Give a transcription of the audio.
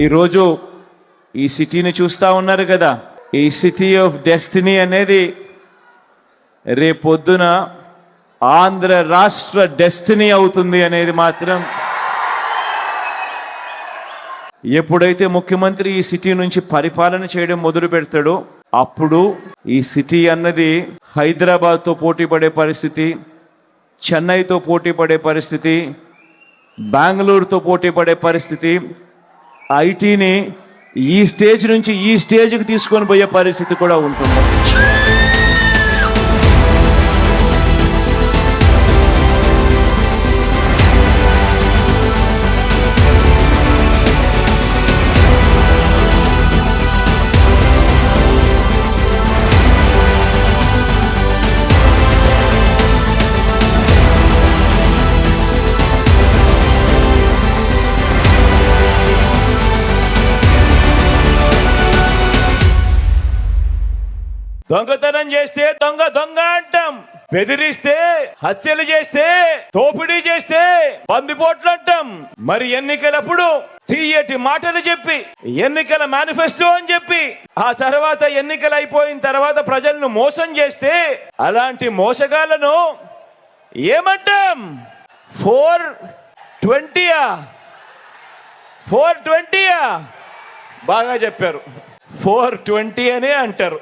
ఈరోజు ఈ సిటీని చూస్తూ ఉన్నారు కదా. ఈ సిటీ ఆఫ్ డెస్టినీ అనేది రేపొద్దున ఆంధ్ర రాష్ట్ర డెస్టినీ అవుతుంది అనేది మాత్రం ఎప్పుడైతే ముఖ్యమంత్రి ఈ సిటీ నుంచి పరిపాలన చేయడం మొదలు పెడతాడో అప్పుడు ఈ సిటీ అన్నది హైదరాబాద్తో పోటీ పడే పరిస్థితి, చెన్నైతో పోటీ పడే పరిస్థితి, బెంగళూరుతో పోటీ పడే పరిస్థితి, ఐటీని ఈ స్టేజ్ నుంచి ఈ స్టేజ్కి తీసుకొని పోయే పరిస్థితి కూడా ఉంటుంది. దొంగతనం చేస్తే దొంగ దొంగ అంటాం, బెదిరిస్తే హత్యలు చేస్తే దోపిడీ చేస్తే బందిపోట్లు అంటాం. మరి ఎన్నికలప్పుడు తీయటి మాటలు చెప్పి ఎన్నికల మేనిఫెస్టో అని చెప్పి ఆ తర్వాత ఎన్నికలు అయిపోయిన తర్వాత ప్రజలను మోసం చేస్తే అలాంటి మోసగాళ్లను ఏమంటాం? 420 బాగా చెప్పారు. 420 అనే అంటారు.